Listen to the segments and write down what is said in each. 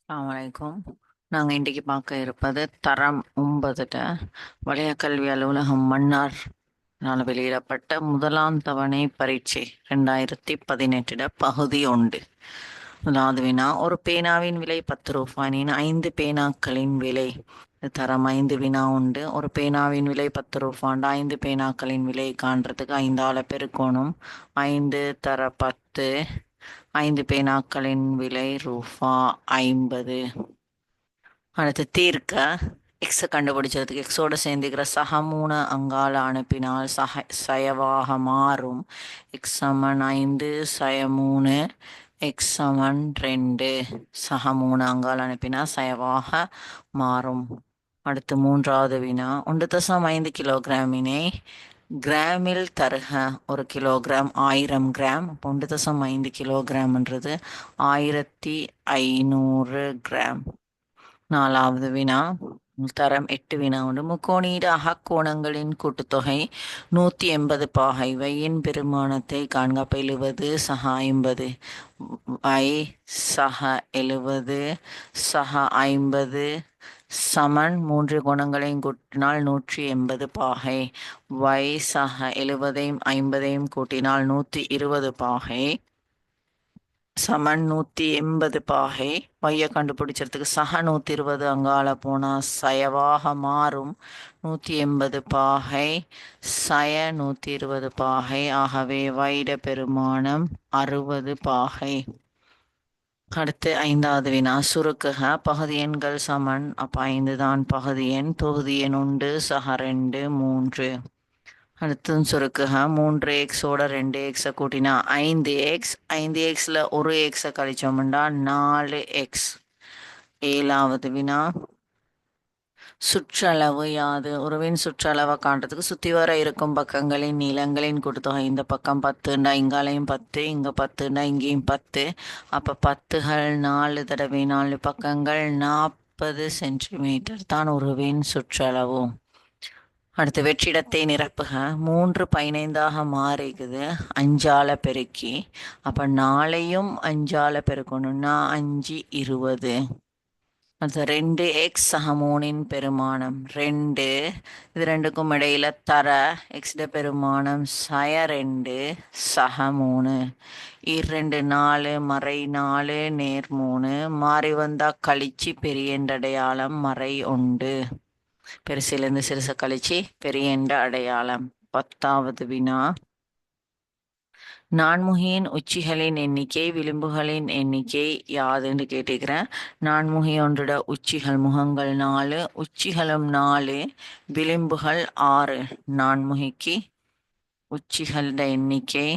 அஸ்ஸலாமு நாங்கள் இன்றைக்கி பார்க்க இருப்பது தரம் 9 வலய கல்வி அலுவலகம் மன்னார் வெளியிடப்பட்ட முதலாம் தவணை பரீட்சை 2018 பகுதி 1. முதலாவது வினா, ஒரு பேனாவின் விலை 10 ரூபாயின் 5 பேனாக்களின் விலை. தரம் 5 வினா உண்டு. ஒரு பேனாவின் விலை 10 ரூபாண்ட் 5 பேனாக்களின் விலை காண்றதுக்கு 5ஆல் பெருக்கணும். 5 தர 10, 5 பேனாக்களின் விலை ரூபா 50. அடுத்து தீர்க்க. எக்ஸை கண்டுபிடிச்சதுக்கு எக்ஸோட சேர்ந்துக்கிற சக 3 அங்கால அனுப்பினால் சயவாக மாறும். எக்ஸ் சமன் 5 சய 3, எக்ஸ் சமன் 2. சக 3 அங்கால் அனுப்பினால் சயவாக மாறும். அடுத்து மூன்றாவது வினா, 1.5 கிலோகிராமினை கிராமில் தருக. 1 கிலோகிராம் 1000 கிராம். 1.5 கிலோகிராம்ன்றது 1500 கிராம். நாலாவது வினா, தரம் 8 வினா உண்டு. முக்கோணீடு அகக்கோணங்களின் கூட்டுத்தொகை 180 பாகை. வையின் பெருமானத்தை காண்க. 70 சக 50, வை சக 70 சக 50 சமன் 3 கோணங்களையும் கூட்டினால் 180 பாகை. வை சக 70ஐயும் 50ஐயும் கூட்டினால் 120 பாகை சமன் 180 பாகை. வைய கண்டுபிடிச்சதுக்கு சக 120 அங்கால போனால் சயவாக மாறும். 180 பாகை சய 120 பாகை. ஆகவே வைட பெருமானம் 60 பாகை. அடுத்து ஐந்தாவது வினா, சுருக்குக. பகுதி எண்கள் சமன். அப்போ 5 தான் பகுதி எண். தொகுதி எண் உண்டு. சக 2, 3. அடுத்து சுருக்குக. 3x-ஓட 2x கூட்டினா 5x. 5xல ஒரு எக்ஸை கழிச்சோம்னா 4x. ஏழாவது வினா, சுற்றளவு யாது? ஒருவின் சுற்றளவை காண்றதுக்கு சுற்றி வர இருக்கும் பக்கங்களின் நீளங்களின் கூட்டுத்தொகை. இந்த பக்கம் 10ண்டா இங்காலையும் 10, இங்கே 10ண்டா இங்கேயும் 10. அப்போ 10கள் 4 தடவை 4 பக்கங்கள் 40 சென்டிமீட்டர் தான் ஒருவின் சுற்றளவு. அடுத்து வெற்றிடத்தை நிரப்புக. 3 15ஆக மாறிக்குது 5ஆல் பெருக்கி. அப்போ 4ஐயும் 5ஆல் பெருக்கணும்னா 5 20. அடுத்து 2x சக 3இன் பெருமானம் 2. இது ரெண்டுக்கும் இடையில தர எக்ஸிட பெருமானம் சய 2 சக 3. 2 4 மறை 4 நேர் 3. மாறி வந்தா கழிச்சு பெரிய அடையாளம் மறை 1. பெருசிலிருந்து சிறுச கழிச்சு பெரிய அடையாளம். 10வது வினா, நான்முகியின் உச்சிகளின் எண்ணிக்கை விளிம்புகளின் எண்ணிக்கை யாதுன்னு கேட்டுக்கிறேன். நான்முகி ஒன்றோட உச்சிகள் முகங்கள் 4, உச்சிகளும் 4, விளிம்புகள் 6. நான்முகிக்கு உச்சிகளோட எண்ணிக்கை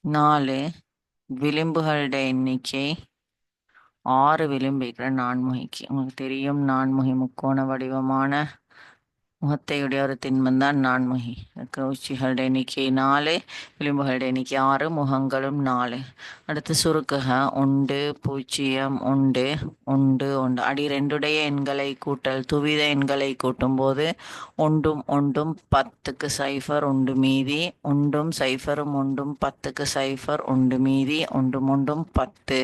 4, விளிம்புகளோட எண்ணிக்கை 6. விளிம்பிக்கிற நான்முகிக்கு. உங்களுக்கு தெரியும், நான்முகி முக்கோண வடிவமான முகத்தையுடைய ஒரு திண்மம் தான் நான்முகி. உச்சிகளுடைய எண்ணிக்கை 4, விளிம்புகளுடைய எண்ணிக்கை 6, முகங்களும் 4. அடுத்து சுருக்குக. 1 0 1 1 1. அடி 2 எண்களை கூட்டல். துவித எண்களை கூட்டும் போது 1 1 10க்கு 0 1 மீதி. 1 0 1 10க்கு 0 1 மீதி. 1 1 10.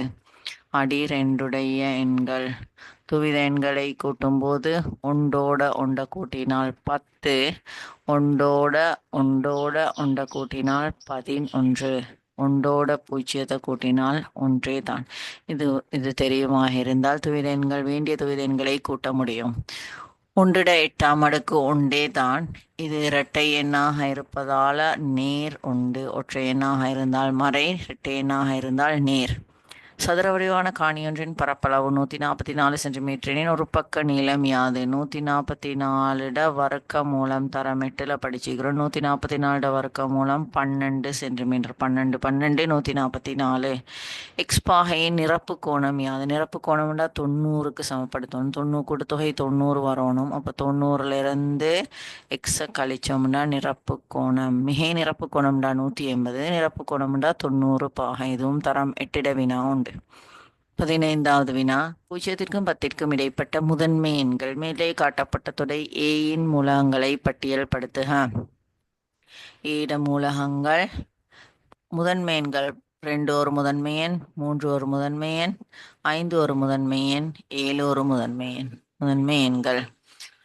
அடி 2 எண்கள். துவித எண்களை கூட்டும்போது 1ஓட 1 கூட்டினால் 10, 1ஓட 1 கூட்டினால் 11, 1ஓட 0 கூட்டினால் 1 தான். இது தெரியுமாக இருந்தால் துவித எண்கள் வேண்டிய துவித எண்களை கூட்ட முடியும். 1/8 அடுக்கு 1 தான். இது இரட்டை எண்ணாக இருப்பதால் நேர் 1. ஒற்றை எண்ணாக இருந்தால் மறை, இரட்டை எண்ணாக இருந்தால் நேர். சதுர வடிவான காணியொன்றின் பரப்பளவு 144 சென்டிமீட்டரின் ஒரு பக்க நீளம் யாது? 144 வர்க்க மூலம் தரம் 8ல் படிச்சுக்கிறோம். 144 வர்க்க மூலம் 12 சென்டிமீட்டர். 12 12 144. எக்ஸ் பாகையின் நிரப்பு கோணம் யாது? நிரப்பு கோணம்னா 90க்கு சமப்படுத்தணும். 90 கூட்டுத்தொகை 90 வரணும். அப்போ 90லிருந்து எக்ஸை கழிச்சோம்னா நிரப்பு கோணம். மிகை நிரப்பு கோணம்டா 180. நிரப்பு கோணம்டா 90 பாகை. இதுவும் தரம் 8 வினா உண்டு. 15வது வினா, 0க்கும் 10க்கும் இடைப்பட்ட முதன்மை எண்கள். மேலே காட்டப்பட்ட தொடை ஏயின் மூலகங்களை பட்டியல் படுத்துக. ஏட மூலகங்கள் முதன்மை எண்கள் 2 ஒரு முதன்மை எண், 3 ஒரு முதன்மை எண், 5 ஒரு முதன்மை எண், 7 ஒரு முதன்மை எண். முதன்மை எண்கள்.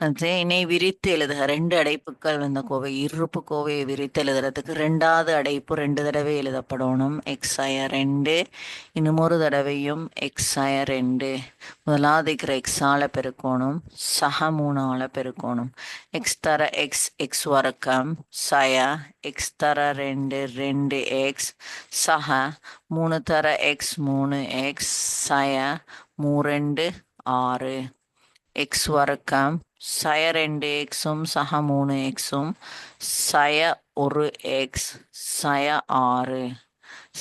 அது இணை விரித்து எழுதுக. 2 அடைப்புகள் வந்த கோவை, இருப்பு கோவையை விரித்து எழுதுறதுக்கு 2வது அடைப்பு 2 தடவை எழுதப்படணும். எக்ஸாய 2, இன்னும் ஒரு தடவையும் எக்ஸாய 2. முதலாவது இருக்கிற எக்ஸால பெருக்கணும், சக 3ஆல பெருக்கணும். எக்ஸ் தர எக்ஸ், எக்ஸ் வர்க்கம், சய எக்ஸ் தர 2, 2x, சக 3 தர எக்ஸ், 3x, சய 3 6. எக்ஸ் வர்க்கம் சய 2xும் சக 3xும் சய 1x, சய 6.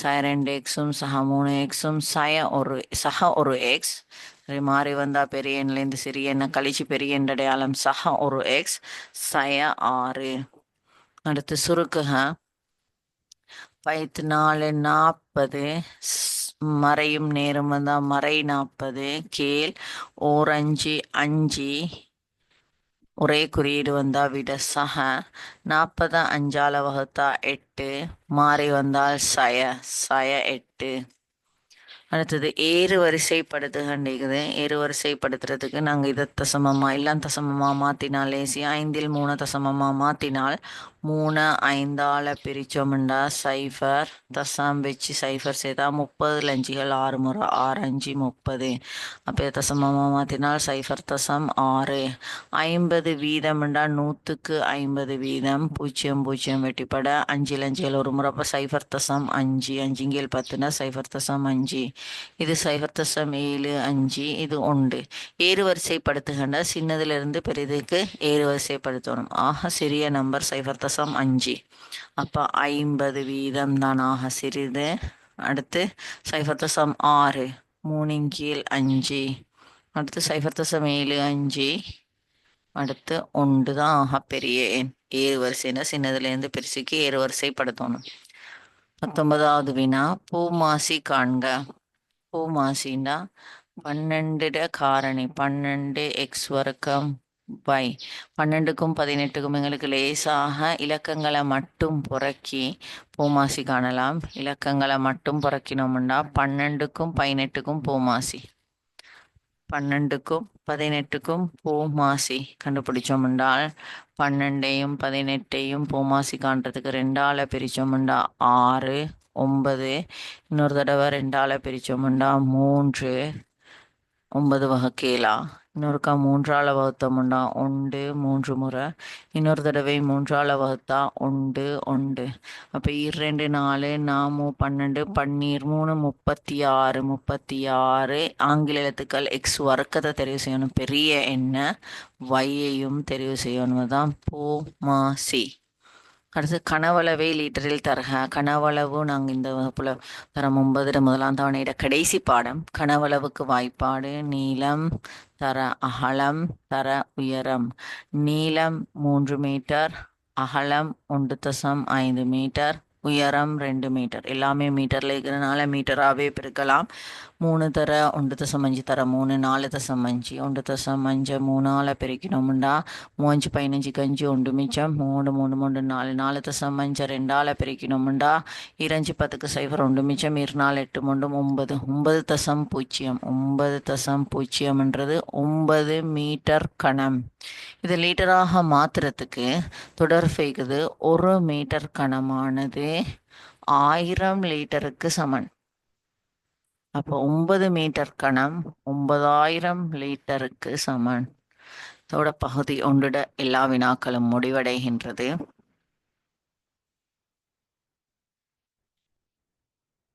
சய 2xும் சக 3xும் சக 1x. மாறி வந்தா பெரிய எண்ணிலேருந்து சிறிய எண்ணை கழிச்சு பெரிய எண் அடையாளம் சக 1x, சய 6. அடுத்து சுருக்குக. 4 40, மறையும் நேரம் வந்தா மறை 40, கீழ் ஓர் 5 5, ஒரே குறியீடு வந்தா விட சக 40 5ஆல வகுத்தா 8, மாறி வந்தால் சய 8. அடுத்தது ஏறு வரிசைப்படுத்துகின்றது. ஏறு வரிசைப்படுத்துறதுக்கு நாங்கள் இதை தசமமா எல்லாம் தசமமா மாற்றினால் லேசி. 5இல் 3 தசமமா மாற்றினால் 3 5ஆல பிரித்தோம்டா 0 தசம் வச்சு 0 சேர்த்தா 30 5கள் 6 முறை 6 5 30. அப்போ தசமமா மாற்றினால் 0 தசம் 6. 50 வீதம்டா 100க்கு 50 வீதம், 0 0 வெட்டிப்பட 5ல் 5கள் ஒரு முறை, அப்போ 0 தசம் 5 5 10னா 0 தசம் 5. இது 0 தசம் 7 5. இது 1. ஏறு வரிசைப்படுத்துகின்ற சின்னதிலிருந்து பெரிதுக்கு ஏறு வரிசைப்படுத்தணும். ஆக சிறிய நம்பர் 0 தசம் 5. அப்போ 50 வீதம் தான் ஆக சிறிது. அடுத்து 0 தசம் 6, 3ன் கீழ் 5. அடுத்து 0 தசம் 7 5. அடுத்து 1 தான் ஆக பெரிய எண். ஏறு வரிசைன்னா சின்னதுலேருந்து பெருசுக்கு ஏறு வரிசைப்படுத்தணும். 19வது வினா, பூமாசி காண்க. பூமாசின்னா 12 காரணி 12x வர்க்கம் y. 12க்கும் 18க்கும் எங்களுக்கு லேசாக இலக்கங்களை மட்டும் புறக்கி பூமாசி காணலாம். இலக்கங்களை மட்டும் புறக்கினோம்னா 12க்கும் 18க்கும் பூமாசி, 12க்கும் 18க்கும் பூமாசி கண்டுபிடிச்சோம்னால் 12ஐயும் 18ஐயும் பூமாசி காண்றதுக்கு 2ஆல பிரிச்சோம்னா 6 9. இன்னொரு தடவை 2ஆல பிரிச்சோம்னா 3 9 வகுக்கேலா. இன்னொருக்கா 3ஆல வகுத்தோம்னா 1 3 முறை. இன்னொரு தடவை 3ஆல வகுத்தா 1 1. அப்போ 2 4 4 12 13 36 36. ஆங்கில எழுத்துக்கள் எக்ஸ் வர்க்கத்தை தெரிவு செய்யணும், பெரிய எண்ண வையையும் தெரிவு செய்யணும். தான் பூமாசி. அடுத்து கனவளவை லீட்டரில் தரக. கனவளவு நாங்கள் இந்த வகுப்புல தரம் 9 முதலாம் தவணையிட கடைசி பாடம். கனவளவுக்கு வாய்ப்பாடு: நீளம் தர அகலம் தர உயரம். நீளம் 3 மீட்டர், அகலம் 1.5 மீட்டர், உயரம் 2 மீட்டர். எல்லாமே மீட்டரில் இருக்கிறதுனால மீட்டராகவே பெருக்கலாம். 3 தர 1.5 தர 3 4.5 1.5 3ஆல் பெருக்கினோம்டா 3 15 5 1 மிச்சம் 3 3 3 4 4.5 2ஆல் பெருக்கினோம்டா 2 10க்கு 0 1 மிச்சம் 2 4 8 3 9 9.0 9 மீட்டர் கணம். இது லீட்டராக மாற்றுறதுக்கு தொடர்பைக்குது. 1 மீட்டர் கணமானது 1000 லிட்டருக்கு சமன். அப்போ 9 மீட்டர் கணம் 9000 லிட்டருக்கு சமன். இதோட பகுதி 1 எல்லா வினாக்களும் முடிவடைகின்றது.